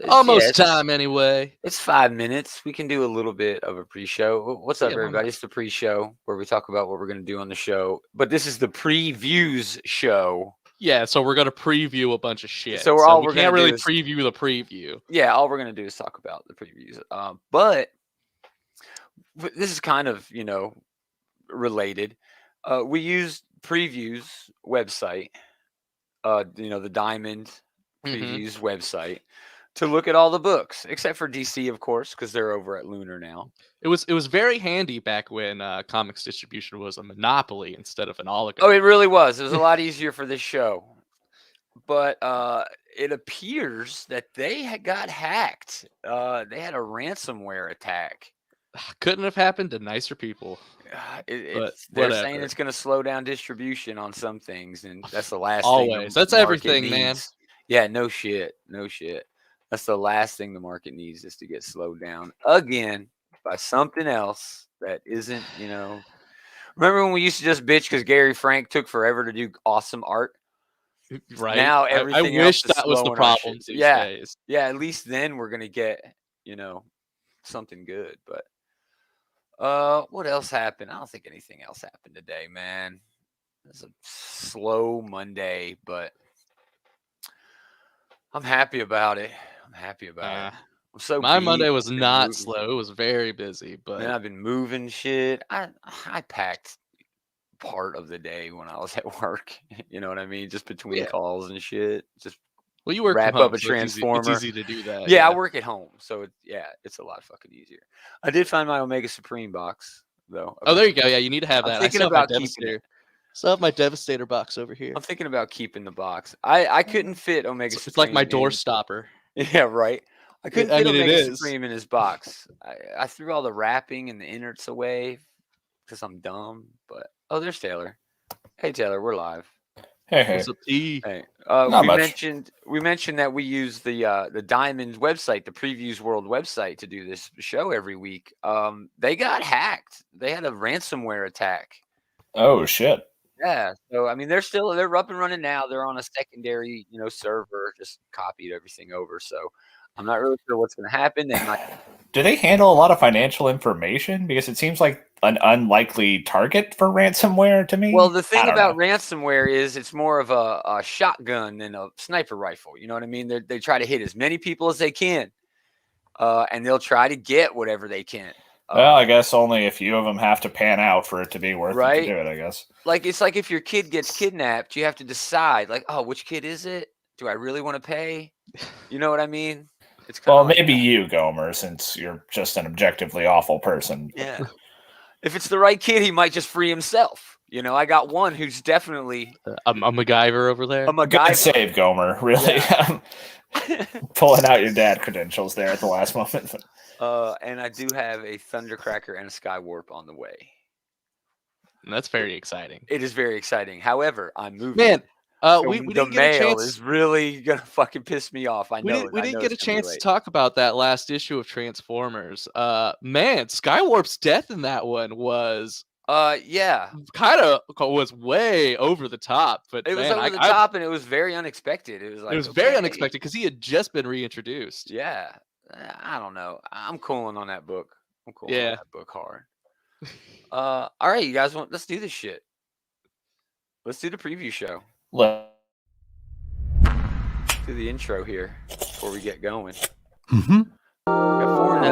Almost time anyway. It's 5 minutes. We can do a little bit of a pre-show. What's up, Yeah, why everybody? not? It's the pre-show where we talk about what we're going to do on the show. But this is the previews show. Yeah, so we're gonna preview a bunch of shit. So So we we're can't gonna really do is preview the preview. yeah, all we're going to do is talk about the previews. But this is kind of related. We use previews website, the Diamond Mm-hmm. previews website to look at all the books, except for DC, of course, because they're over at Lunar now. It was very handy back when comics distribution was a monopoly instead of an oligarchy. Oh, it really was. It was a lot easier for this show. But it appears that they got hacked. They had a ransomware attack. Couldn't have happened to nicer people. They're saying it's going to slow down distribution on some things, and that's the last Always. thing. That's everything, man. Yeah, no shit. That's the last thing the market needs is to get slowed down again by something else that isn't, Remember when we used to just bitch because Gary Frank took forever to do awesome art? Right. Now everything I wish else is that was the slowing our problem shit. these Yeah. days. Yeah, at least then we're gonna get, something good. But what else happened? I don't think anything else happened today, man. It's a slow Monday, but I'm happy about it. I'm so my beat. Monday was I've been not moving. slow. It was very busy, but Man, I've been moving shit. I packed part of the day when I was at work. You know what I mean? Just between calls and shit. Just well, you work wrap from home, up a so transformer. It's easy to do that. Yeah, I work at home, so it's a lot fucking easier. I did find my Omega Supreme box though. Oh, there you go. Yeah, you need to have that. I'm thinking about keeping it. Still have my Devastator box over here. I'm thinking about keeping the box. I couldn't fit Omega Supreme. It's like my door stopper. Yeah, right. I couldn't fit Omega it Supreme in his box. I threw all the wrapping and the innards away because I'm dumb. But there's Taylor. Hey Taylor, we're live. Hey. What's up, T? Hey, Not much. we mentioned that we use the Diamond website, the Previews World website, to do this show every week. They got hacked. They had a ransomware attack. Oh shit. Yeah, so I mean they're up and running now. They're on a secondary, server, just copied everything over. So I'm not really sure what's going to happen. They might. Do they handle a lot of financial information? Because it seems like an unlikely target for ransomware to me. Well, the thing about ransomware is it's more of a shotgun than a sniper rifle. You know what I mean? They try to hit as many people as they can, and they'll try to get whatever they can. Well, I guess only a few of them have to pan out for it to be worth it to do it, I guess. Like, it's like if your kid gets kidnapped, you have to decide, like, oh, which kid is it? Do I really want to pay? You know what I mean? It's well, like maybe you, Gomer, since you're just an objectively awful person. Yeah. If it's the right kid, he might just free himself. I got one who's definitely a MacGyver over there. A MacGyver. Good save, Gomer. Really, pulling out your dad credentials there at the last moment. And I do have a Thundercracker and a Skywarp on the way. And that's very exciting. It is very exciting. However, I'm moving. Man, so we the didn't get a chance. Is really gonna fucking piss me off. I know. We didn't get a chance to talk about that last issue of Transformers. Man, Skywarp's death in that one was kind of was way over the top. But it was over the top, and it was very unexpected. It was like very unexpected because he had just been reintroduced. Yeah, I don't know. I'm cooling on that book. I'm cooling on that book hard. All right, you guys let's do this shit. Let's do the preview show. Do the intro here before we get going. Mm-hmm. Got forward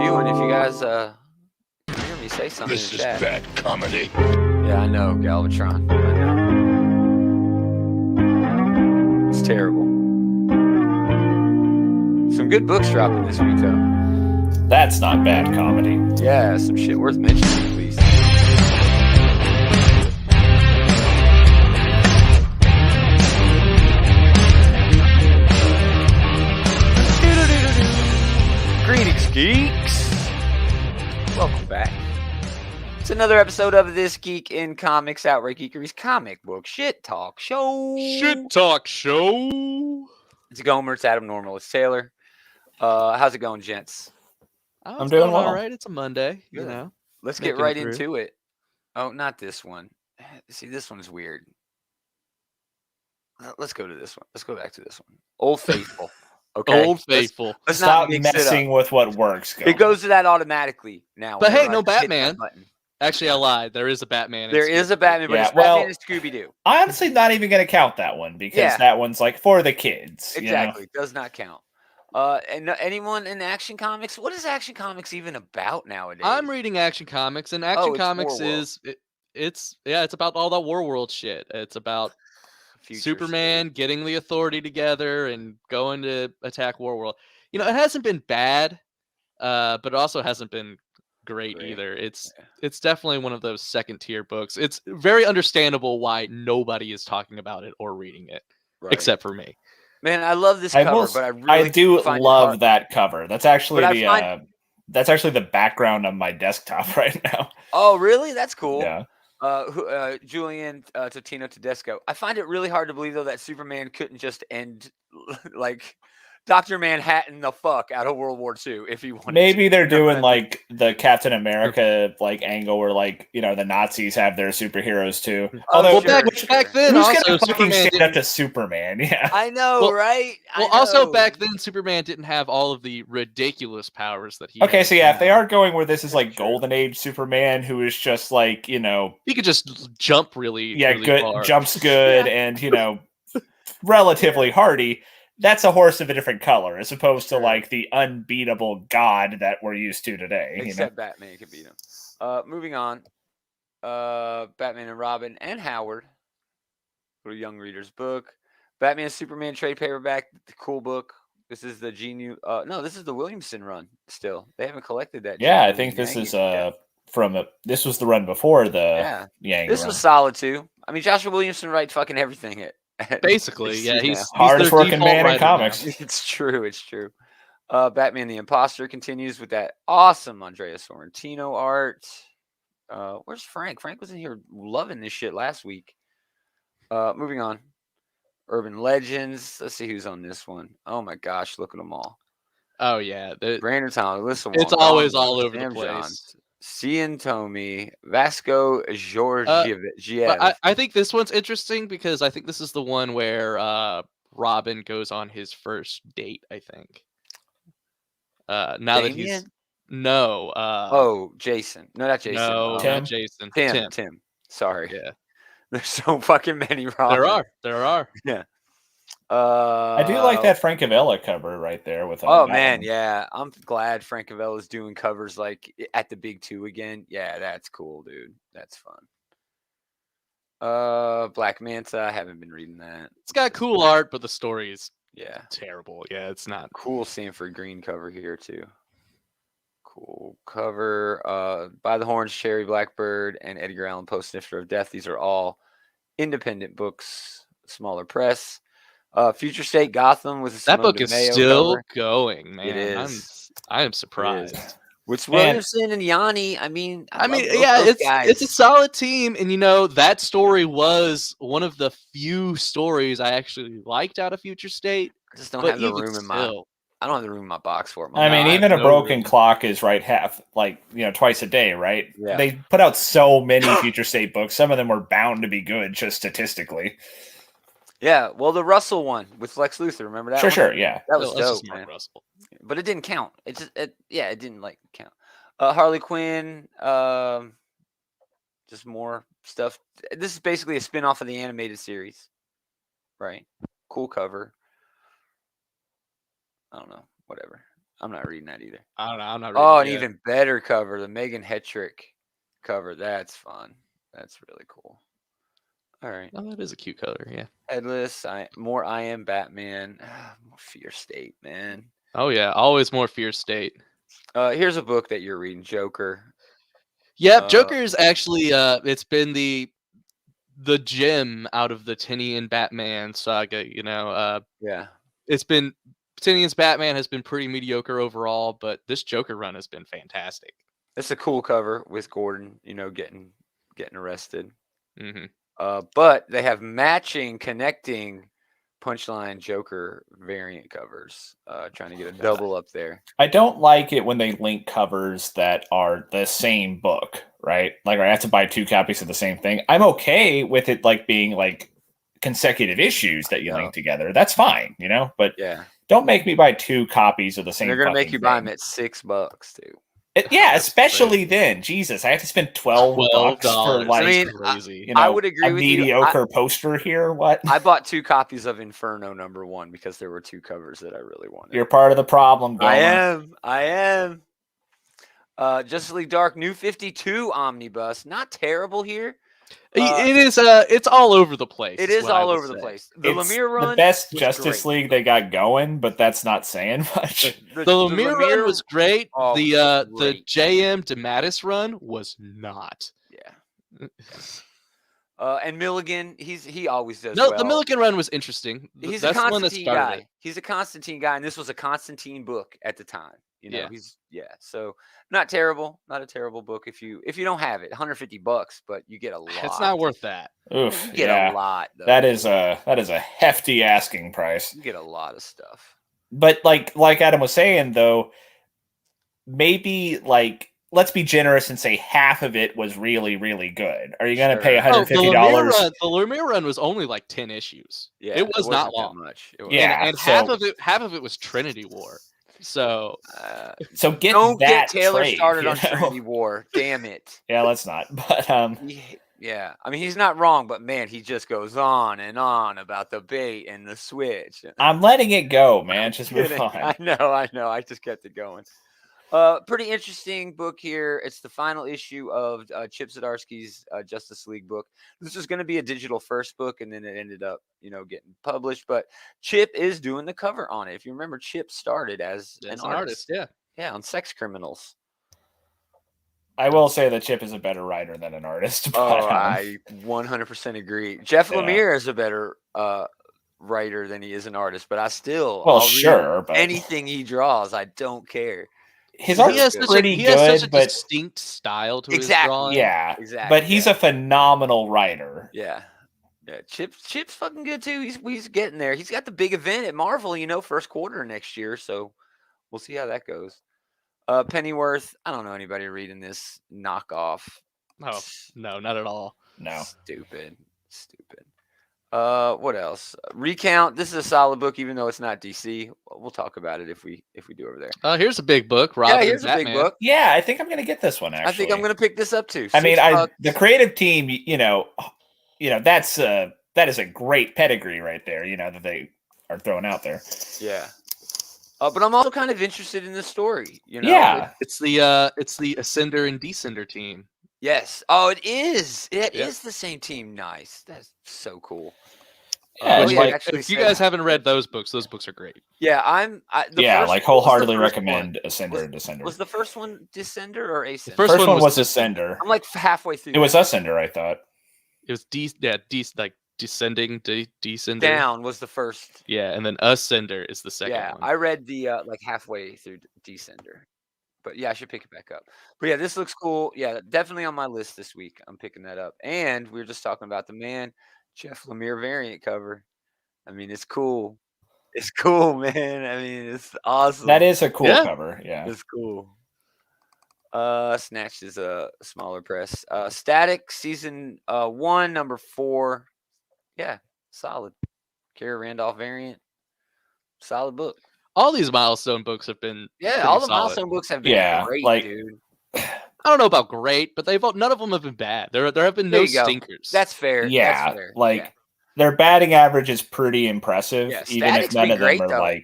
viewing. If you guys hear me say something, this is bad comedy. Yeah, I know, Galvatron. I know. It's terrible. Some good books dropping this week, though. That's not bad comedy. Yeah, some shit worth mentioning, at least. Greetings, geeks. Welcome back. It's another episode of This Geek in Comics, Outright Geekery's comic book shit talk show. Shit talk show. It's Gomer, it's Adam Normal, it's Taylor. How's it going, gents? I'm doing well. All right. It's a Monday, Good. Let's get right into it. Oh, not this one. See, this one's weird. Let's go to this one. Let's go back to this one. Old Faithful. Okay, Old Faithful. let's Stop not mix messing with what works. It goes to that automatically now. But hey, whenever I no just hit that Batman. button. Actually, I lied. There is a Batman. There is a Batman, but Yeah, it's Batman well- and Scooby Doo. I'm honestly not even going to count that one because Yeah. that one's like for the kids. Exactly, does not count. And anyone in Action Comics? What is Action Comics even about nowadays? I'm reading Action Comics, and Action it's Comics War World. is it's about all that War World shit. It's about Future Superman State. getting the Authority together and going to attack War World. You know, it hasn't been bad, but it also hasn't been great either. It's definitely one of those second tier books. It's very understandable why nobody is talking about it or reading it, Right. except for me. Man, I love this I cover, will. but I do find it love hard. that cover. That's actually But I the. find- That's actually the background of my desktop right now. Oh, really? That's cool. Yeah. Julian Totino Tedesco. I find it really hard to believe though that Superman couldn't just end like Dr. Manhattan the fuck out of World War II if he wanted. Maybe to. they're You know what doing I mean? like the Captain America like angle where like the Nazis have their superheroes too. Although Well, sure, back then, who's also gonna fucking Superman stand didn't. up to Superman? Yeah. I know, Well- right? I Well, also know. back then, Superman didn't have all of the ridiculous powers that he. Okay, has so yeah, if they now. are going where this is like True. Golden Age Superman, who is just like he could just jump really, really good, far. jumps good, and relatively hardy. That's a horse of a different color, as opposed to Sure. like the unbeatable god that we're used to today. Except Batman can beat him. Moving on. Batman and Robin and Howard. Little young reader's book. Batman Superman trade paperback. The cool book. This is the Genu. No, this is the Williamson run. Still, they haven't collected that. Yeah, I Genu think this Yang is yet. this was the run before the Yeah. Yang This run. was solid too. I mean, Joshua Williamson writes fucking everything. Basically, DC yeah, now. he's Hardest their working default man in writer now. comics. It's true. It's true. Batman the Imposter continues with that awesome Andrea Sorrentino art. Where's Frank? Frank was in here loving this shit last week. Moving on. Urban Legends. Let's see who's on this one. Oh my gosh, look at them all. Oh yeah, Brandon Thomas, Alyssa it's Wong, always Don all Bluth, over the Sam place. Johns, Cian Tomi, Vasco Georgiev. But I think this one's interesting because I think this is the one where Robin goes on his first date. I think. Now that he's Damien? no. Jason. No, not Jason. No, Tim? not Jason. Tim. Sorry. Yeah, There's so fucking many Robins. there are. I do like that Francavilla cover right there with. Oh that man, one. yeah. I'm glad Francavilla is doing covers like at the Big Two again. Yeah, that's cool, dude. That's fun. Black Manta. I haven't been reading that. It's got cool art, but the story is Yeah. terrible. Yeah, it's not. Cool Sanford Green cover here too. Cool cover. By the Horns, Cherry Blackbird, and Edgar Allan Poe, Snifter of Death. These are all independent books, smaller press. Future State Gotham with a That Simone book is DeMeo still cover. going, man. It is. I am surprised. With And- Williamson and Yanni. I mean, I mean, love both yeah, those guys. it's a solid team, and that story was one of the few stories I actually liked out of Future State. I just don't But have the even room in my. still, I don't have the room in my box for it. I mean, I even have a no broken room. clock is right half, like twice a day, right? Yeah. They put out so many Future State books. Some of them were bound to be good, just statistically. Yeah, well, the Russell one with Lex Luthor. Remember that? one? Sure, yeah. That was That's dope, just Mark man. Russell. But it didn't count. It didn't like count. Harley Quinn. Just more stuff. This is basically a spin-off of the animated series, right? Cool cover. I don't know. Whatever. I'm not reading that either. I don't know. I'm not. Reading Oh, it an yet. even better cover, the Megan Hetrick cover. That's fun. That's really cool. All right. Oh, that is a cute color. Yeah. Headless. I Am Batman. More Fear State, man. Oh yeah. Always more Fear State. Here's a book that you're reading, Joker. Yep. Joker is actually. It's been the gem out of the Tinian Batman saga. Yeah. It's been Tinian's Batman has been pretty mediocre overall, but this Joker run has been fantastic. It's a cool cover with Gordon, getting arrested. Hmm. But they have matching, connecting Punchline Joker variant covers. Trying to get a double up there. I don't like it when they link covers that are the same book, right? Like I have to buy 2 copies of the same thing. I'm okay with it like being like consecutive issues that you link together. That's fine, but Yeah. Don't make me buy 2 copies of the And same. they're gonna make fucking you buy thing. them at $6 too. Yeah, That's especially then. Jesus, I have to spend $12 for like I mean, crazy. you know, I would agree a with you. mediocre poster here. What? I bought 2 copies of Inferno #1 because there were 2 covers that I really wanted. You're part of the problem, Gomer. I am. Justice League Dark New 52 Omnibus. Not terrible here. It is. It's all over the place. It is what I all would over the say. place. The It's Lemire run, the best was Justice great. League they got going, but that's not saying much. The Lemire run was great. Oh, the was the great. JM DeMatteis run was not. Yeah. And Milligan, he always does No, well. the Milligan run was interesting. He's That's a the one that Constantine started guy. it. He's a Constantine guy, and this was a Constantine book at the time. You know, Yeah. So not terrible, not a terrible book if you don't have it. $150, but you get a lot. It's not worth that. Oof, You get yeah. a lot. Though. That is a hefty asking price. You get a lot of stuff. But like Adam was saying though, maybe like let's be generous and say half of it was really, really good. Are you going to pay $150? The Lemire run was only like 10 issues. Yeah, it was not wasn't long. that much. Yeah, and half of it was Trinity War. So get don't that get Taylor trade, started you on know? Trinity War. Damn it. Yeah, let's not. But yeah, I mean he's not wrong, but man, he just goes on and on about the bait and the switch. I'm letting it go, man. Just move on. I know. I just kept it going. Pretty interesting book here. It's the final issue of Chip Zdarsky's Justice League book. This was going to be a digital first book, and then it ended up, getting published. But Chip is doing the cover on it. If you remember, Chip started as an artist. Yeah, on Sex Criminals. I will say that Chip is a better writer than an artist. But, I 100% agree. Jeff Lemire is a better writer than he is an artist, but I still I'll read but anything he draws, I don't care. His art is pretty good, has such a but distinct style to his drawing. Yeah, exactly. But he's a phenomenal writer. Yeah. Chip's fucking good too. He's getting there. He's got the big event at Marvel, first quarter next year. So we'll see how that goes. Pennyworth. I don't know anybody reading this knockoff. Oh, no, not at all. No. Stupid. What else? Recount. This is a solid book, even though it's not DC. We'll talk about it if we do over there. Here's a big book. Robin here's a big book. Yeah, I think I'm gonna get this one. Actually, I think I'm gonna pick this up too. I mean, the creative team. That is a great pedigree right there. That they are throwing out there. Yeah. But I'm also kind of interested in the story. Yeah, it's the Ascender and Descender team. Yes. Oh, it is. It is the same team. Nice. That's so cool. Yeah, if you guys haven't read those books are great. Yeah, wholeheartedly recommend Ascender and Descender. Was the first one Descender or Ascender? The first one was Ascender. I'm like halfway through. It was Ascender, I thought. It was descending, descender. Down was the first. Yeah, and then Ascender is the second one. I read the halfway through Descender. But yeah, I should pick it back up. But yeah, this looks cool. Yeah, definitely on my list this week. I'm picking that up. And we were just talking about the Jeff Lemire variant cover. I mean, it's cool. It's cool, man. I mean, it's awesome. That is a cool cover. Yeah, it's cool. Snatched is a smaller press. Static season 1, number 4. Yeah, solid. Kara Randolph variant. Solid book. All these milestone books have been all the solid. milestone books have been great, dude. I don't know about great, but none of them have been bad. There have been no stinkers. That's fair. Yeah, that's fair. Their batting average is pretty impressive, even if none of them are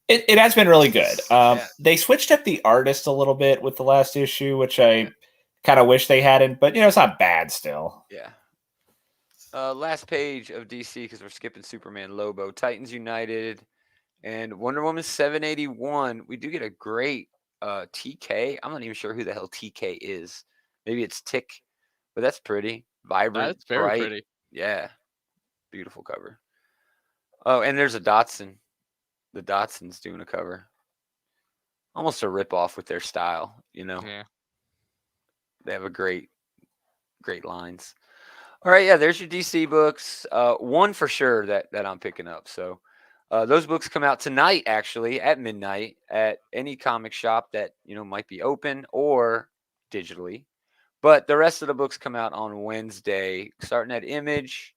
It has been really good. They switched up the artist a little bit with the last issue, which I kind of wish they hadn't, but it's not bad still. Yeah. Last page of DC, because we're skipping Superman, Lobo, Titans United, and Wonder Woman 781. We do get a great TK. I'm not even sure who the hell TK is. Maybe it's Tick, but that's pretty. Vibrant. That's very pretty. Yeah. Beautiful cover. Oh, and there's a Dotson. The Dotson's doing a cover. Almost a ripoff with their style, Yeah. They have a great lines. All right, yeah, there's your DC books. One for sure that I'm picking up. So those books come out tonight, actually, at midnight at any comic shop that, might be open or digitally. But the rest of the books come out on Wednesday, starting at Image.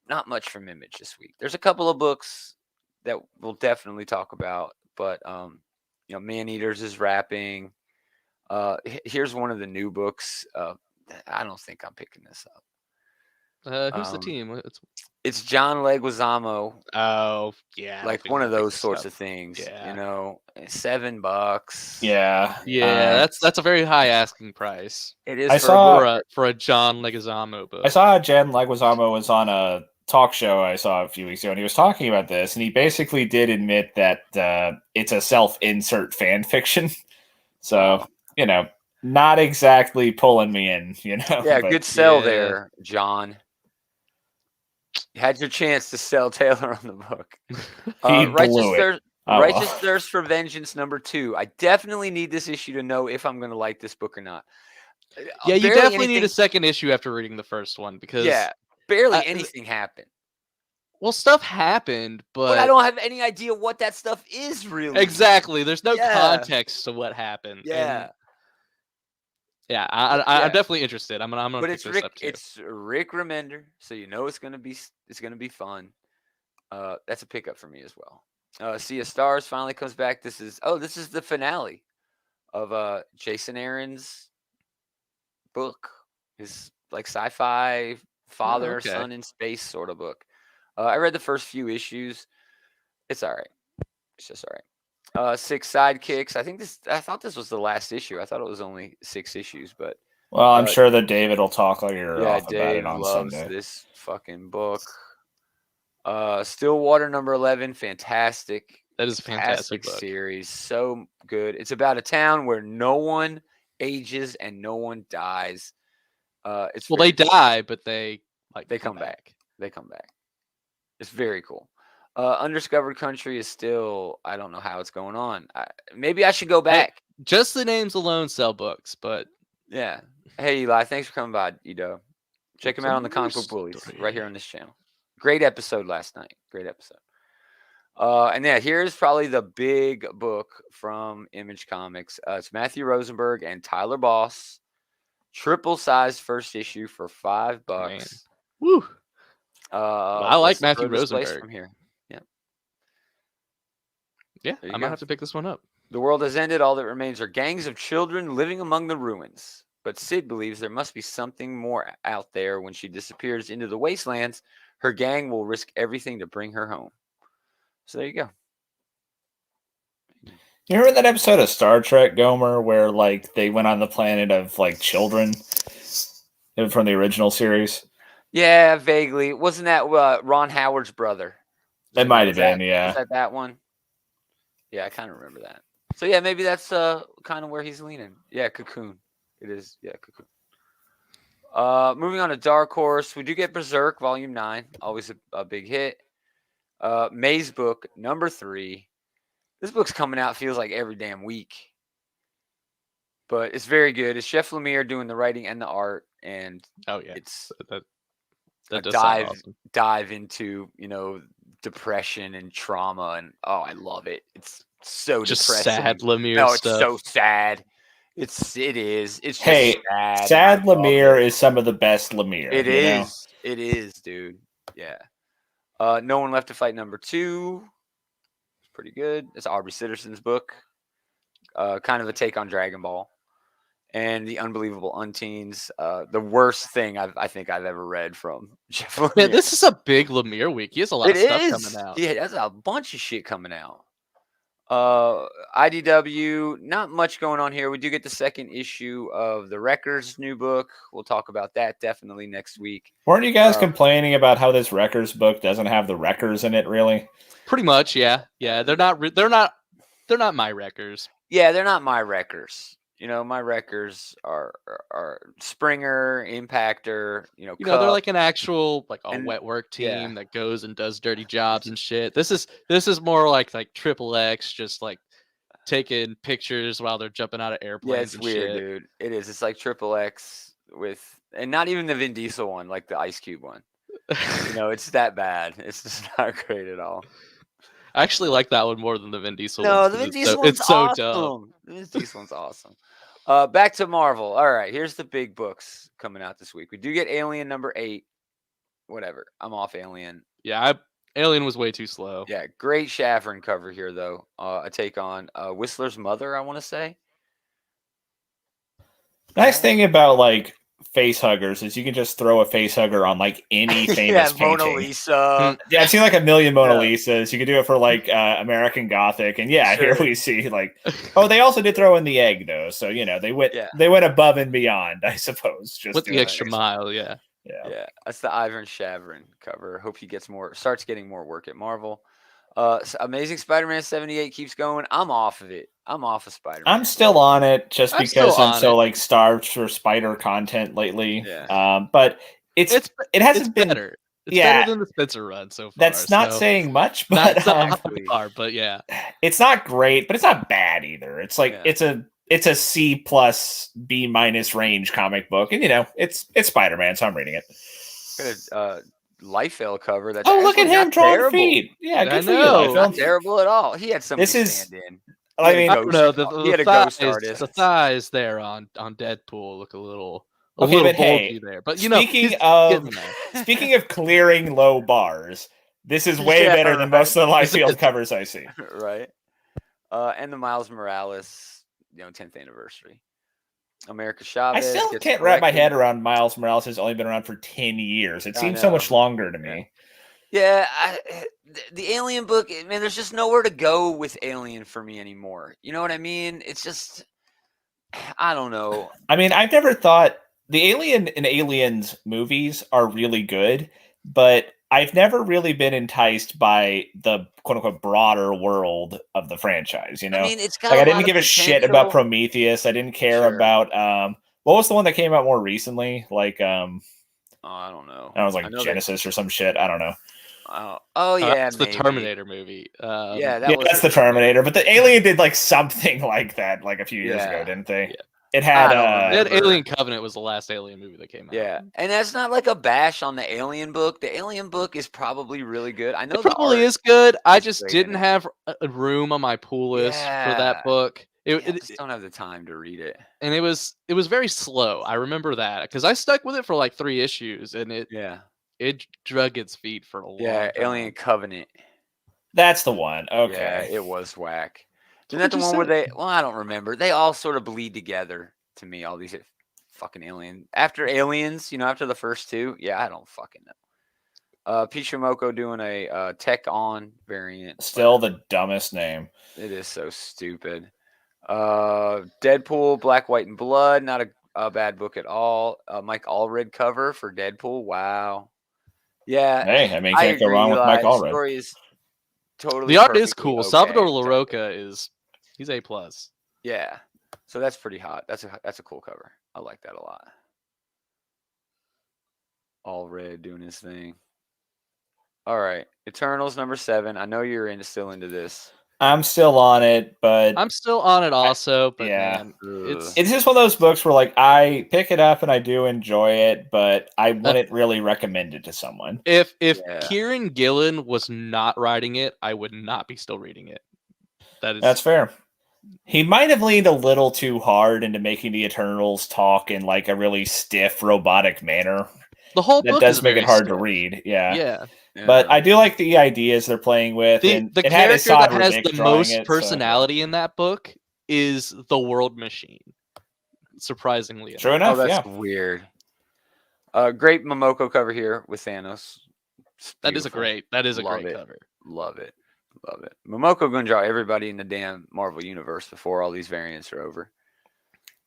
Not much from Image this week. There's a couple of books that we'll definitely talk about. But Man-Eaters is wrapping. Here's one of the new books. I don't think I'm picking this up. Who's the team? It's John Leguizamo. Oh, yeah. Like one of those sorts of things. Yeah. $7. Yeah. Yeah, that's a very high asking price. It is for a John Leguizamo book. I saw John Leguizamo was on a talk show I saw a few weeks ago, and he was talking about this, and he basically did admit that it's a self-insert fan fiction. So, not exactly pulling me in, Yeah, good sell there, John. You had your chance to sell Taylor on the book. He blew it. Righteous Thirst for Vengeance #2. I definitely need this issue to know if I'm going to like this book or not. Yeah, you definitely need a second issue after reading the first one because barely anything happened. Well, stuff happened, but I don't have any idea what that stuff is really. Exactly. There's no context to what happened. Yeah. I'm definitely interested. I'm gonna pick this up too. It's Rick Remender, so it's gonna be fun. That's a pickup for me as well. Sea of Stars finally comes back. This is the finale of Jason Aaron's book. His like sci-fi father son in space sort of book. I read the first few issues. It's all right. It's just all right. 6 sidekicks. I thought this was the last issue. I thought it was only 6 issues, but I'm sure that David will talk like you're off about Dave it on loves Sunday. This fucking book. Stillwater #11, fantastic. That is a fantastic book. Series, so good. It's about a town where no one ages and no one dies. They die, but they come back. They come back. It's very cool. Undiscovered Country is still, I don't know how it's going on. Maybe I should go back. Just the names alone sell books, but yeah. Hey Eli, thanks for coming by, Edo. Check him out on the Comic Book Bullies right here on this channel. Great episode last night. Great episode. And here's probably the big book from Image Comics. It's Matthew Rosenberg and Tyler Boss. Triple size first issue for $5. Man. Woo. I like Matthew Rosenberg from here. Yeah, I might have to pick this one up. The world has ended. All that remains are gangs of children living among the ruins. But Sid believes there must be something more out there. When she disappears into the wastelands, her gang will risk everything to bring her home. So there you go. You remember that episode of Star Trek, Gomer, where they went on the planet of children from the original series? Yeah, vaguely. Wasn't that Ron Howard's brother? It might have been, yeah. Was that one? Yeah, I kind of remember that. So yeah, maybe that's kind of where he's leaning. Yeah, Cocoon. It is. Yeah, Cocoon. Moving on to Dark Horse, we do get Berserk Volume 9, always a big hit. May's book #3. This book's coming out feels like every damn week, but it's very good. It's Jeff Lemire doing the writing and the art, and it's that dive into depression and trauma, and I love it. It's so just depressing. Sad Lemire no, stuff. It's so sad. It's just sad. Sad Lemire is some of the best Lemire. It is. It is, dude. Yeah. No One Left to Fight #2. It's pretty good. It's Aubrey Sitterson's book. Kind of a take on Dragon Ball. And The Unbelievable Unteens. The worst thing I think I've ever read from Jeff Lemire. Man, this is a big Lemire week. He has a lot of stuff coming out. Yeah, that's a bunch of shit coming out. IDW, not much going on here. We do get the second issue of the Wreckers' new book. We'll talk about that definitely next week. Weren't you guys complaining about how this Wreckers book doesn't have the Wreckers in it? Really? Pretty much, yeah. They're not my Wreckers. Yeah, they're not my Wreckers. My Wreckers are Springer, Impactor. They're like an actual wet work team that goes and does dirty jobs and shit. This is more like XXX, just taking pictures while they're jumping out of airplanes. Yeah, it's weird, dude. It is. It's like XXX and not even the Vin Diesel one, like the Ice Cube one. It's that bad. It's just not great at all. I actually like that one more than the Vin Diesel one. No, the Vin Diesel one's awesome. Dumb. The Vin Diesel one's awesome. Back to Marvel. All right, here's the big books coming out this week. We do get Alien #8. Whatever. I'm off Alien. Yeah, Alien was way too slow. Yeah, great Shavrin cover here, though. A take on Whistler's mother, I want to say. Nice thing about like face huggers is you can just throw a face hugger on like any famous painting. Mona Lisa. Yeah, I've seen like a million Mona Lisas. You could do it for like American Gothic, and here we see like, oh, they also did throw in the egg though, so they went above and beyond, I suppose. Just with the extra mile, yeah. That's the Ivan Shavrin cover. Hope he starts getting more work at Marvel. Amazing Spider-Man 78 keeps going. I'm off of it. I'm off of Spider-Man. I'm still on it just because I'm so like starved for Spider content lately. Yeah. But it hasn't been better. It's better than the Spencer run so far. That's not saying much, but yeah, it's not great, but it's not bad either. It's like it's a C plus B minus range comic book, and it's Spider-Man, so I'm reading it. Liefeld cover. That's look at him drawing feet. Yeah, good for you, Liefeld. Not terrible at all. He had somebody stand in. I mean, I don't know. He had a ghost artist. The thighs there on Deadpool look a little bulgy there. But speaking of clearing low bars, this is way better than most of the Liefeld covers I see. Right. And the Miles Morales, 10th anniversary. America Chavez. I still can't wrap my head around Miles Morales has only been around for 10 years. It seems so much longer to me. Yeah, the Alien book, man, there's just nowhere to go with Alien for me anymore. You know what I mean? It's just, I don't know. I mean, I've never thought the Alien and Aliens movies are really good, but I've never really been enticed by the quote unquote broader world of the franchise. I mean, it's got like I didn't give a shit about Prometheus. I didn't care about what was the one that came out more recently? Like I don't know. I was like Genesis or some shit. I don't know. Oh yeah, it's the Terminator movie. That's the Terminator. But the Alien did like something like that like a few years ago, didn't they? Yeah. It had Alien Covenant was the last Alien movie that came out. Yeah, and that's not like a bash on the Alien book. The Alien book is probably really good. I know it probably is good. I just didn't have a room on my pool list for that book. I just don't have the time to read it. And it was very slow. I remember that because I stuck with it for like 3 issues, and it drug its feet for a long time. Alien Covenant. That's the one. Okay. Yeah, it was whack. Isn't that the one where they? Well, I don't remember. They all sort of bleed together to me. All these fucking aliens. After Aliens, after the first 2. Yeah, I don't fucking know. Pichimoko doing a Tech On variant. Still the dumbest name. It is so stupid. Deadpool, Black, White, and Blood. Not a bad book at all. Mike Allred cover for Deadpool. Wow. Yeah. Hey, I mean, can't go wrong with Mike Allred. Story is totally. The art is cool. Salvador Larroca he's A+. Yeah. So that's pretty hot. That's a cool cover. I like that a lot. Allred doing his thing. All right. Eternals number 7. I know you're still into this. I'm still on it, but I'm still on it also. But man, it's just one of those books where like I pick it up and I do enjoy it, but I wouldn't really recommend it to someone. If Kieran Gillen was not writing it, I would not be still reading it. That's fair. He might have leaned a little too hard into making the Eternals talk in like a really stiff, robotic manner. The whole that book does make it hard to read. Yeah. But I do like the ideas they're playing with. The and character that has the most personality in that book is the World Machine. Surprisingly enough. True enough. Oh, that's weird. Great Momoko cover here with Thanos. That is a great cover. Love it. Momoko going to draw everybody in the damn Marvel universe before all these variants are over.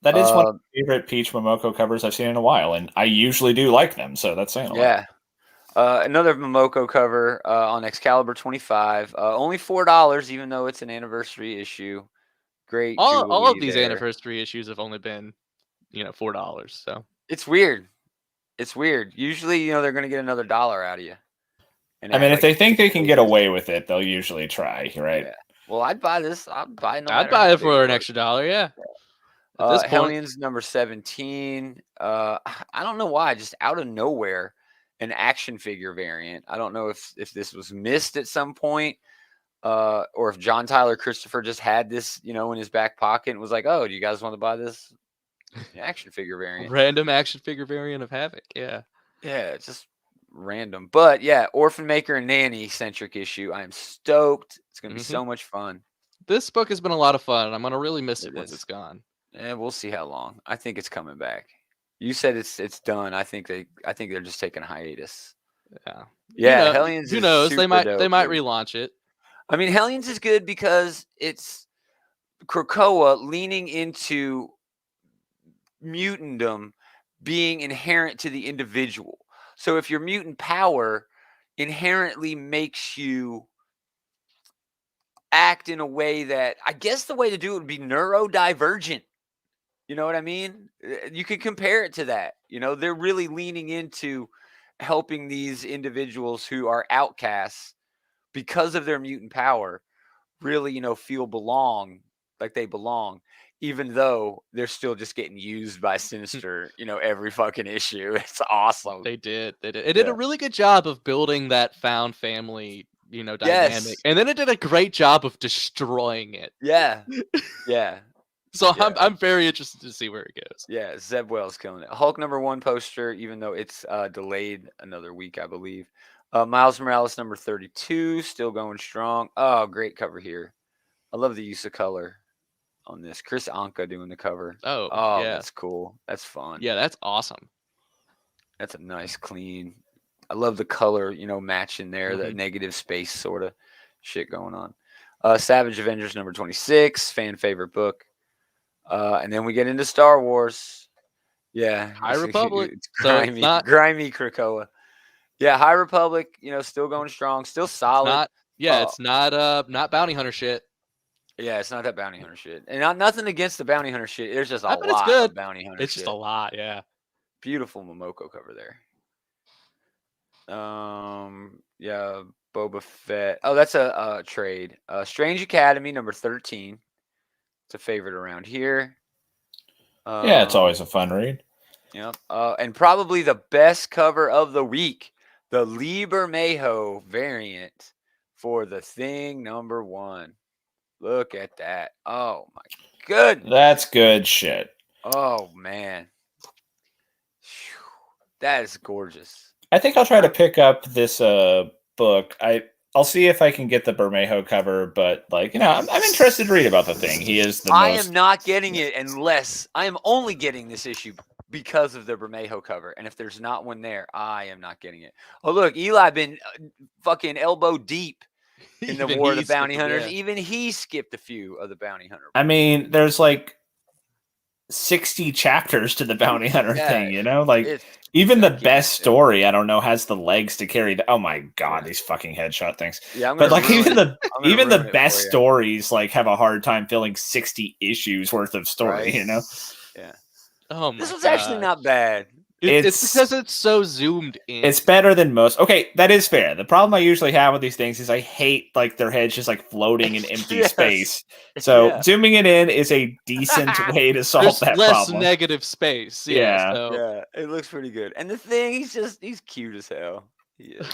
That is one of my favorite Peach Momoko covers I've seen in a while, and I usually do like them, so that's saying a lot. Yeah. Another Momoko cover on Excalibur 25. Only $4, even though it's an anniversary issue. Great. All of these anniversary issues have only been, $4. So it's weird. Usually, they're going to get another $1 out of you. I mean, if they think they can get away with it, they'll usually try, right? Yeah. Well, I'd buy this. I'd buy it for an extra $1. Yeah. Hellions number 17. I don't know why, just out of nowhere, an action figure variant. I don't know if this was missed at some point, or if John Tyler Christopher just had this, in his back pocket and was like, "Oh, do you guys want to buy this action figure variant?" Random action figure variant of Havoc. Yeah. Yeah, just random. But yeah, Orphan Maker and Nanny centric issue. I am stoked. It's gonna be so much fun. This book has been a lot of fun. I'm gonna really miss it once it's gone. And we'll see how long. I think it's coming back. You said it's done. I think they're just taking a hiatus. Yeah. Yeah, Hellions. Who knows? They might dope, relaunch it. I mean, Hellions is good because it's Krakoa leaning into mutantdom being inherent to the individual. So if your mutant power inherently makes you act in a way that, I guess the way to do it would be neurodivergent. You know what I mean? You could compare it to that. They're really leaning into helping these individuals who are outcasts because of their mutant power really, feel like they belong, even though they're still just getting used by Sinister, every fucking issue. It's awesome. They did. It did a really good job of building that found family, dynamic. Yes. And then it did a great job of destroying it. Yeah. Yeah. So I'm very interested to see where it goes. Yeah, Zeb Wells killing it. Hulk #1 poster, even though it's delayed another week, I believe. Miles Morales #32, still going strong. Oh, great cover here. I love the use of color on this. Chris Anka doing the cover. Oh, yeah. That's cool. That's fun. Yeah, that's awesome. That's a nice, clean. I love the color, match in there, the negative space sort of shit going on. Savage Avengers #26, fan favorite book. And then we get into Star Wars. Yeah. High Republic. It's grimy Krakoa. Yeah, High Republic, still going strong, still solid. It's not bounty hunter shit. Yeah, it's not that bounty hunter shit. And nothing against the bounty hunter shit. There's just a lot of bounty hunter shit. It's just a lot, yeah. Beautiful Momoko cover there. Yeah, Boba Fett. Oh, that's a trade. Strange Academy #13. It's a favorite around here. Yeah, it's always a fun read. Yep. And probably the best cover of the week, the Lee Bermejo variant for The Thing #1. Look at that. Oh my goodness. That's good shit. Oh man. That is gorgeous. I think I'll try to pick up this book. I'll see if I can get the Bermejo cover, but I'm interested to read about The Thing. He is I am not getting it unless I am only getting this issue because of the Bermejo cover. And if there's not one there, I am not getting it. Oh, look, Eli been fucking elbow deep in the War of the Bounty Hunters. Yeah. Even he skipped a few of the Bounty Hunter books. I mean, there's 60 chapters to the Bounty Hunter thing, even the best story, I don't know, has the legs to carry. Oh my god, these fucking headshot things. Yeah, but even the best stories have a hard time filling 60 issues worth of story. Yeah. Oh my this was actually not bad. It's because it's so zoomed in. It's better than most. Okay, that is fair. The problem I usually have with these things is I hate their heads just floating in empty space. So zooming it in is a decent way to solve that less problem. Negative space. Yeah, it looks pretty good. And the Thing, he's cute as hell. He is.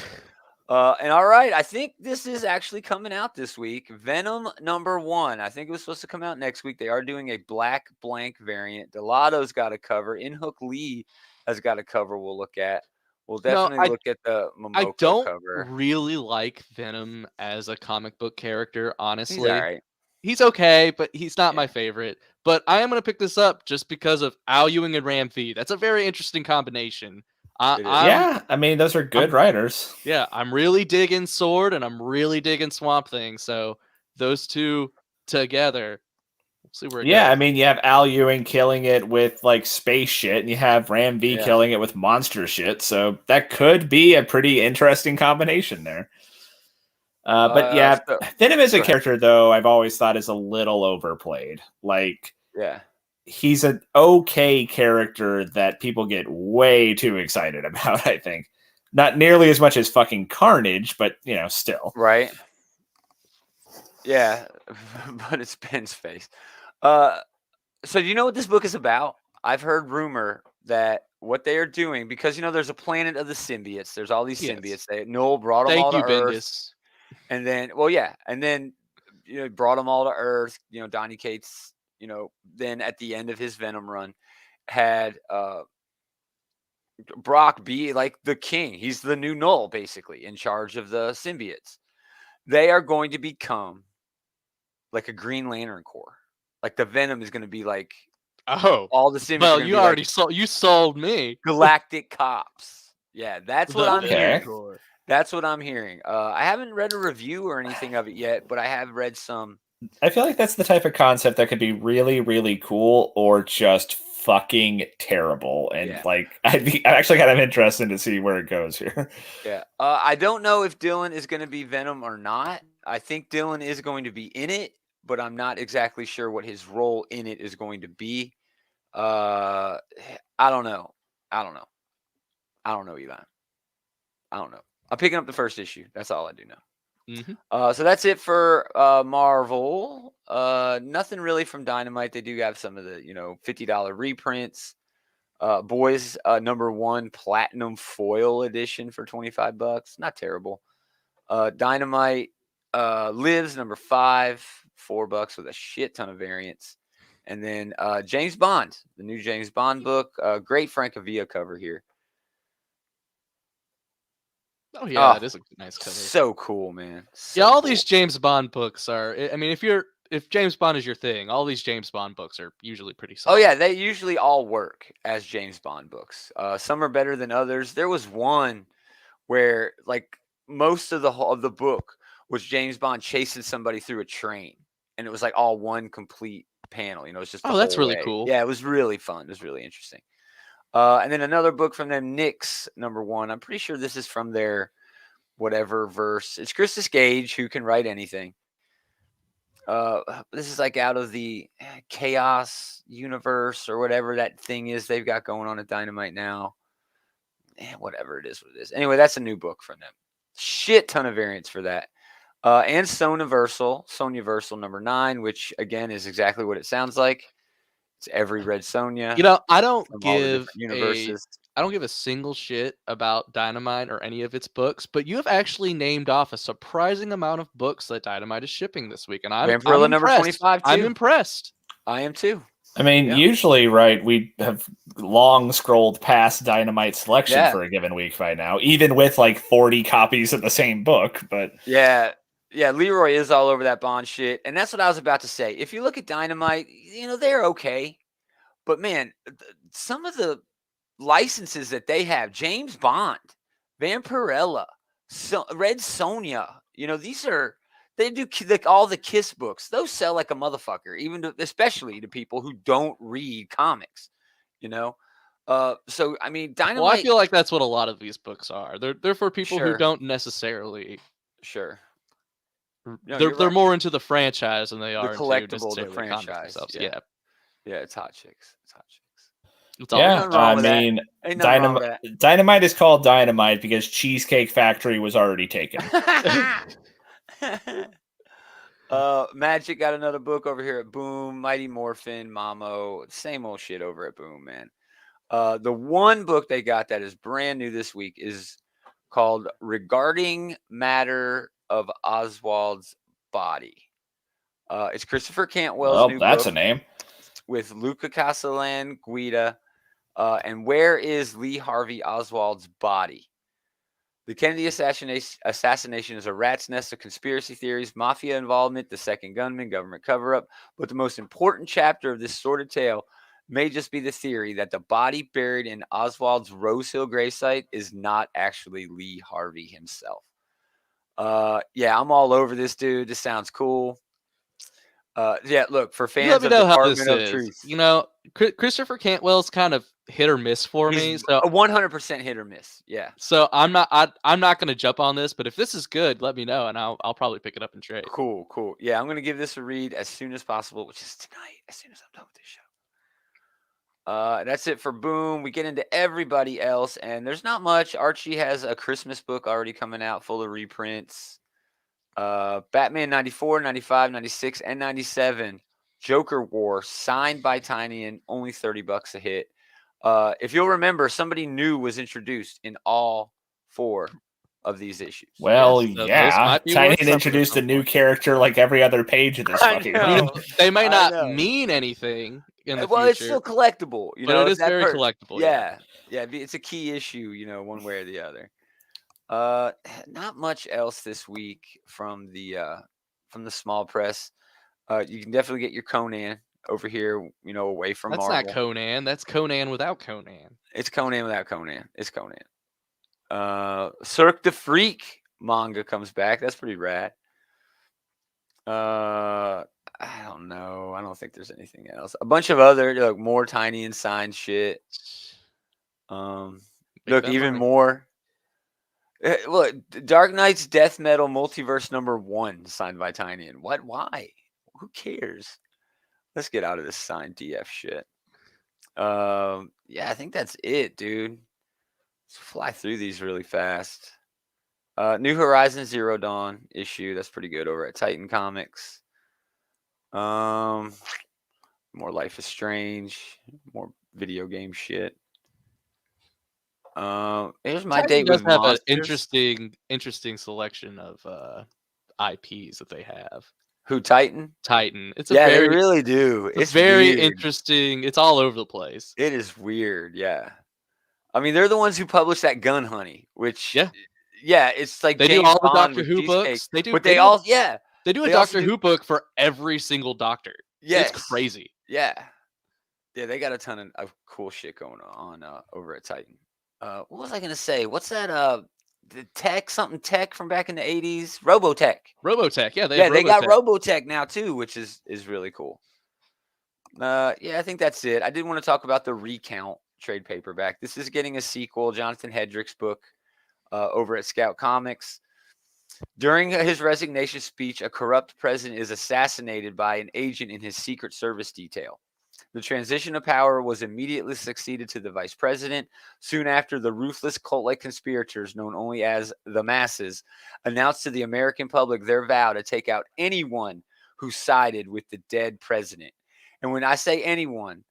And all right, I think this is actually coming out this week. Venom #1. I think it was supposed to come out next week. They are doing a black blank variant. Delato's got a cover. Inhook Lee has got a cover we'll look at. We'll definitely look at the Momoko cover. I don't really like Venom as a comic book character, honestly. He's all right. He's okay, but he's not my favorite. But I am going to pick this up just because of Al Ewing and Ram V. That's a very interesting combination. I mean, those are good writers. Yeah, I'm really digging Sword, and I'm really digging Swamp Thing. So those two together, we'll see where it goes. I mean, you have Al Ewing killing it with space shit, and you have Ram V killing it with monster shit. So that could be a pretty interesting combination there. But Venom as a character, though, I've always thought is a little overplayed. He's an okay character that people get way too excited about, I think. Not nearly as much as fucking Carnage, but, still. Right. Yeah, but it's Ben's face. So do you know what this book is about? I've heard rumor that what they are doing, because, there's a planet of the symbiotes. There's all these symbiotes. Noel brought them all to Earth. Bendis. And then, brought them all to Earth. Donny Cates, then at the end of his Venom run, had Brock be like the king. He's the new Null, basically, in charge of the symbiotes. They are going to become like a Green Lantern Corps. Like the Venom is going to be like, all the symbiotes. Well, you already sold me. Galactic cops. Yeah, that's what I'm hearing. Corps. That's what I'm hearing. I haven't read a review or anything of it yet, but I have read some. I feel like that's the type of concept that could be really, really cool or just fucking terrible. And like, I'm actually kind of interested to see where it goes here. Yeah. I don't know if Dylan is going to be Venom or not. I think Dylan is going to be in it, but I'm not exactly sure what his role in it is going to be. I don't know. I don't know, Eli. I don't know. I'm picking up the first issue. That's all I do know. So that's it for Marvel. Nothing really from Dynamite. They do have some of the, $50 reprints. Boys #1 Platinum Foil Edition for $25. Not terrible. Dynamite Lives #5, $4 with a shit ton of variants. And then James Bond, the new James Bond book. Great Francavilla cover here. Oh yeah, it is a nice cover. So cool, man. So all these James Bond books are. I mean, if James Bond is your thing, all these James Bond books are usually pretty solid. Oh yeah, they usually all work as James Bond books. Some are better than others. There was one where like most of the book was James Bond chasing somebody through a train, and it was like all one complete panel. It's just that's really cool. Yeah, it was really fun. It was really interesting. And then another book from them, Nyx #1. I'm pretty sure this is from their whatever verse. It's Christus Gage, who can write anything. This is like out of the Chaos universe or whatever that thing is they've got going on at Dynamite now. Whatever it is, what it is. Anyway, that's a new book from them. Shit ton of variants for that. And Soniversal #9, which again is exactly what it sounds like. It's every Red Sonja. I don't give a single shit about Dynamite or any of its books, but you have actually named off a surprising amount of books that Dynamite is shipping this week, and I'm Vampirella impressed. #25 too. I'm impressed. I am too. I mean, usually, right, we have long scrolled past Dynamite selection for a given week by now, even with like 40 copies of the same book. But yeah, Leroy is all over that Bond shit. And that's what I was about to say. If you look at Dynamite, they're okay. But man, some of the licenses that they have, James Bond, Vampirella, Red Sonja, they do like all the Kiss books. Those sell like a motherfucker, especially to people who don't read comics, So I mean, Dynamite. Well, I feel like that's what a lot of these books are. They're for people who don't necessarily. Sure. No, they're more into the franchise than they are the collectible, the franchise. Yeah, it's hot chicks. I mean, Dynamite is called Dynamite because Cheesecake Factory was already taken. Magic got another book over here at Boom. Mighty Morphin, Mamo, same old shit over at Boom, man. The one book they got that is brand new this week is called Regarding Matter of Oswald's Body. It's Christopher Cantwell's new that's book a name. with Luca Castellan, Guida, and Where is Lee Harvey Oswald's Body? The Kennedy assassination is a rat's nest of conspiracy theories, mafia involvement, the second gunman, government cover-up. But the most important chapter of this sordid tale may just be the theory that the body buried in Oswald's Rose Hill gravesite is not actually Lee Harvey himself. I'm all over this, dude. This sounds cool. Look, for fans of Department of Truth. Christopher Cantwell's kind of hit or miss for me. So 100% hit or miss. Yeah. So I'm not going to jump on this, but if this is good, let me know, and I'll probably pick it up and trade. Cool. Yeah, I'm going to give this a read as soon as possible, which is tonight, as soon as I'm done with this show. That's it for Boom. We get into everybody else, and there's not much. Archie has a Christmas book already coming out full of reprints. Batman 94, 95, 96, and 97. Joker War, signed by Tynion, only $30 a hit. If you'll remember, somebody new was introduced in all 4 of these issues. Well, Tynion introduced a new character like every other page of this fucking. They may not mean anything. in the well, future. it's still collectible, but it is very collectible. Yeah, it's a key issue, one way or the other. Not much else this week from the small press. You can definitely get your Conan over here, away from That's Marvel. not Conan. That's Conan without Conan. It's Conan without Conan. It's Conan. Cirque the Freak manga comes back. That's pretty rad. I don't know. I don't think there's anything else. A bunch of other more tiny and signed shit. Look, even more. Look, Dark Knight's Death Metal Multiverse #1 signed by Tiny. And what? Why? Who cares? Let's get out of this signed DF shit. Yeah, I think that's it, dude. Let's fly through these really fast. New Horizons Zero Dawn issue. That's pretty good over at Titan Comics. More Life is Strange. More video game shit. Here's my date with have Monsters. an interesting selection of IPs that they have. Who, Titan? Titan. They really do. It's very interesting. It's all over the place. It is weird, yeah. I mean, they're the ones who published that Gun Honey, which it's like they James do all the Bond Doctor Who books. They do, but they do a Doctor Who book for every single Doctor. Yes. It's crazy. Yeah, they got a ton of cool shit going on over at Titan. What was I gonna say? What's that? The tech from back in the 80s, Robotech. Yeah, they got Robotech now too, which is really cool. I think that's it. I did want to talk about the Recount trade paperback. This is getting a sequel, Jonathan Hedrick's book, over at Scout Comics. During his resignation speech, a corrupt president is assassinated by an agent in his Secret Service detail. The transition of power was immediately succeeded to the vice president. Soon after, the ruthless cult-like conspirators, known only as the Masses, announced to the American public their vow to take out anyone who sided with the dead president. And when I say anyone,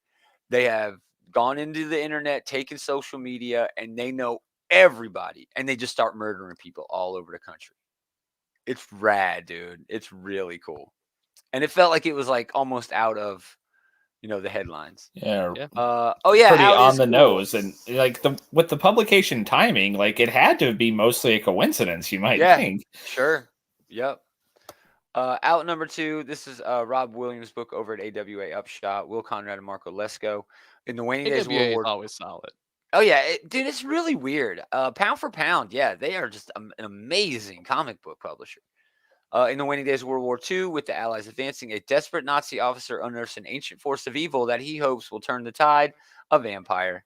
they have gone into the internet, taken social media, and they know everybody. And they just start murdering people all over the country. It's rad, dude. It's really cool. And it felt like it was like almost out of the headlines. Yeah. Pretty on the nose, and like with the publication timing, like it had to be mostly a coincidence, you might think. Sure. Yep. Out #2. This is Rob Williams' book over at AWA Upshot. Will Conrad and Marco Lesko. In the Waning Days of World War. Always solid. Oh yeah, dude, it's really weird. Pound for pound, they are just an amazing comic book publisher. In the waning days of World War II, with the Allies advancing, a desperate Nazi officer unearths an ancient force of evil that he hopes will turn the tide, a vampire.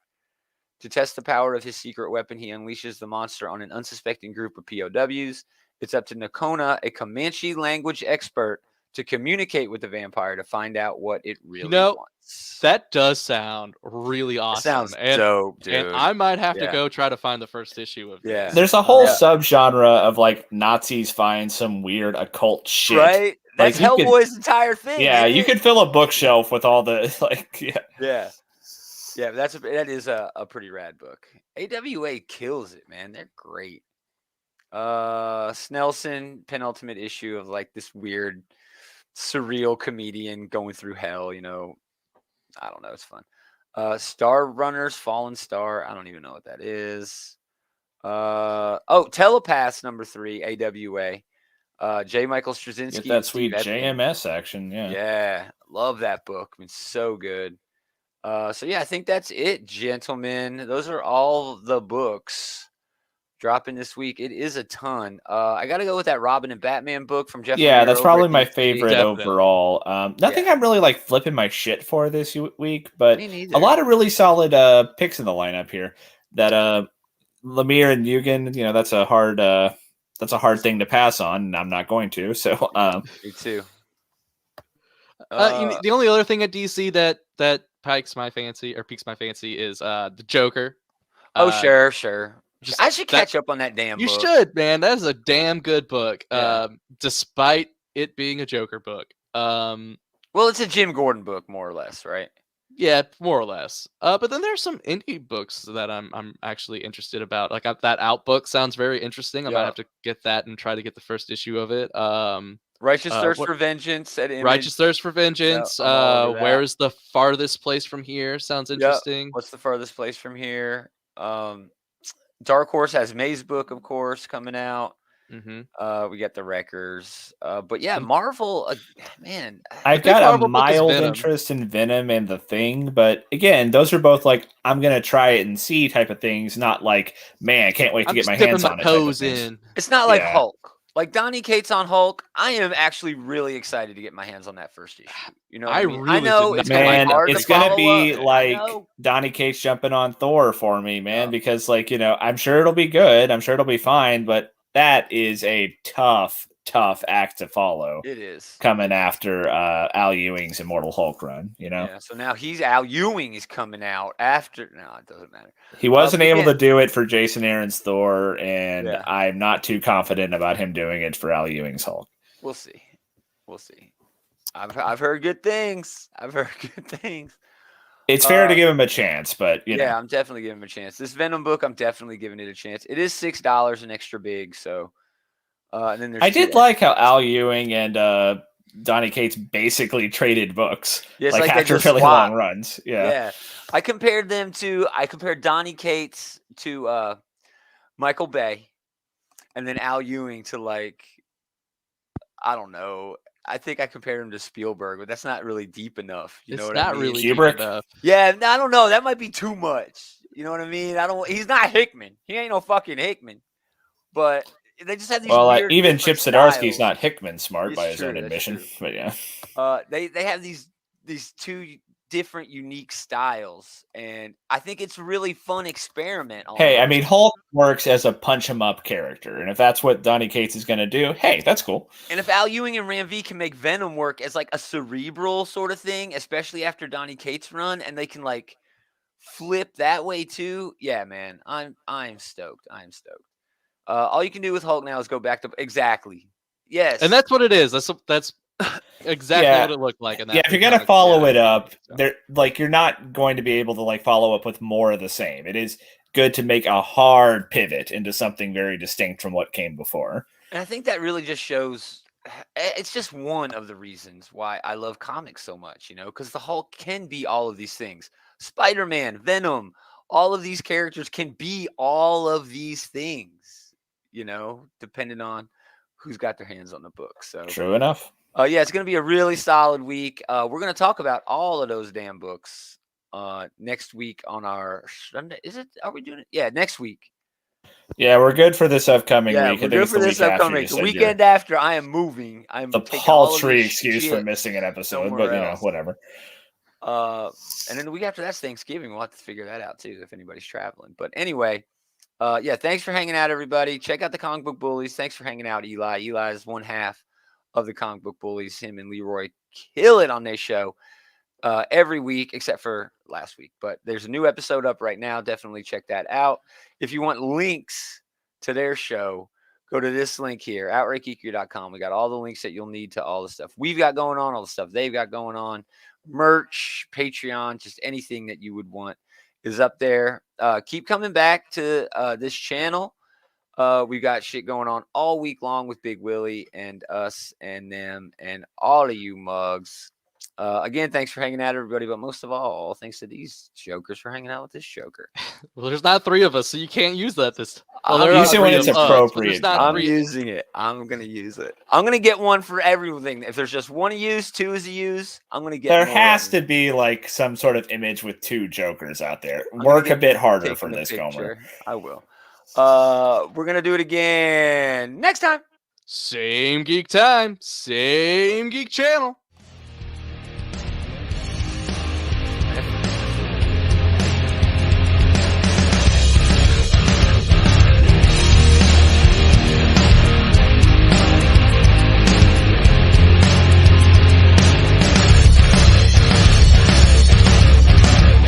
To test the power of his secret weapon, he unleashes the monster on an unsuspecting group of POWs. It's up to Nakona, a Comanche language expert, to communicate with the vampire to find out what it really wants. That does sound really awesome. Sounds dope, dude. And I might have to go try to find the first issue of this. There's a whole subgenre of like Nazis find some weird occult shit. Right? That's like, Hellboy's entire thing. Yeah, you could fill a bookshelf with all the Yeah, that is a pretty rad book. AWA kills it, man. They're great. Snelson, penultimate issue of like this weird surreal comedian going through hell, I don't know, it's fun. Star Runners, Fallen Star, I don't even know what that is. Telepaths #3, AWA. J. Michael Straczynski. Get that sweet JMS action, Yeah, love that book. I mean, so good. I think that's it, gentlemen. Those are all the books dropping this week. It is a ton. I got to go with that Robin and Batman book from Jeff. Yeah, that's probably my favorite overall. Nothing I'm really like flipping my shit for this week, but a lot of really solid picks in the lineup here. That Lemire and Yugen, that's a hard thing to pass on, and I'm not going to. So me too. The only other thing at DC that piques my fancy is the Joker. Sure. I should catch up on that damn book. You should, man. That is a damn good book. Despite it being a Joker book. Well, it's a Jim Gordon book, more or less, right? Yeah, more or less. But then there's some indie books that I'm actually interested about. Like that Out book sounds very interesting. I might have to get that and try to get the first issue of it. Righteous Thirst for Vengeance at Image. Righteous Thirst for Vengeance. Where is the farthest place from here? Sounds interesting. What's the farthest place from here? Dark Horse has Maze Book, of course, coming out. We got the Wreckers. But yeah, Marvel, man. I've got a mild interest in Venom and The Thing, but again, those are both like I'm gonna try it and see type of things, not like, man, I can't wait to get my hands on it. It's not like Hulk. Like Donny Cates on Hulk, I am actually really excited to get my hands on that first issue. You know, I know it's gonna be like Donny Cates jumping on Thor for me, man, because like, you know, I'm sure it'll be good, I'm sure it'll be fine, but that is a tough act to follow. It is coming after Al Ewing's Immortal Hulk run, you know. Yeah, so now Al Ewing is coming out after. No, it doesn't matter. He wasn't able to do it for Jason Aaron's Thor, and I'm not too confident about him doing it for Al Ewing's Hulk. We'll see. I've heard good things. It's fair to give him a chance, but you know. I'm definitely giving him a chance. This Venom book, I'm definitely giving it a chance. It is $6 and extra big, so. And then I did like how Al Ewing and Donny Cates basically traded books, like after really long runs. Yeah. I compared Donny Cates to Michael Bay, and then Al Ewing to like, I don't know. I think I compared him to Spielberg, but that's not really deep enough. You know what I mean? Really deep enough. Yeah, I don't know. That might be too much. You know what I mean? He's not Hickman. He ain't no fucking Hickman. But they just have these. Well, weird even Chip Zdarsky's styles. not Hickman smart by his own admission. But yeah. They have these two different unique styles, and I think it's a really fun experiment. Hey, I mean, Hulk works as a punch 'em up character, and if that's what Donny Cates is going to do, hey, that's cool. And if Al Ewing and Ram V can make Venom work as like a cerebral sort of thing, especially after Donny Cates' run, and they can like flip that way too, yeah, man, I'm stoked. All you can do with Hulk now is go back to yes, and that's what it is. That's exactly what it looked like. In that if you're gonna follow it up, you're not going to be able to like follow up with more of the same. It is good to make a hard pivot into something very distinct from what came before. And I think that really just shows. It's just one of the reasons why I love comics so much, you know, because the Hulk can be all of these things. Spider-Man, Venom, all of these characters can be all of these things, you know, depending on who's got their hands on the book. So true enough. It's going to be a really solid week. We're going to talk about all of those damn books next week on our Sunday. Are we doing it? Yeah, next week. Yeah, we're good for this upcoming week. We're good for this upcoming week. The weekend after, I am moving. I'm the paltry excuse for missing an episode, but you know, whatever. And then the week after that's Thanksgiving. We'll have to figure that out too if anybody's traveling. But anyway, thanks for hanging out, everybody. Check out the Comic Book Bullies. Thanks for hanging out, Eli. Eli is one half of the Comic Book Bullies. Him and Leroy kill it on this show every week except for last week. But there's a new episode up right now. Definitely check that out. If you want links to their show, go to this link here, outrageeky.com. We got all the links that you'll need to all the stuff we've got going on, all the stuff they've got going on, merch, Patreon, just anything that you would want is up there. Keep coming back to this channel. We've got shit going on all week long with Big Willie and us and them and all of you mugs. Again, thanks for hanging out, everybody. But most of all, thanks to these jokers for hanging out with this joker. Well, there's not three of us, so you can't use that. Use it when it's appropriate. I'm using it. I'm going to use it. I'm going to get one for everything. If there's just one to use, two is a use, I'm going to get There has to be like some sort of image with two jokers out there. Work a bit harder for this, Gomer. I will. We're going to do it again next time. Same geek time, same geek channel.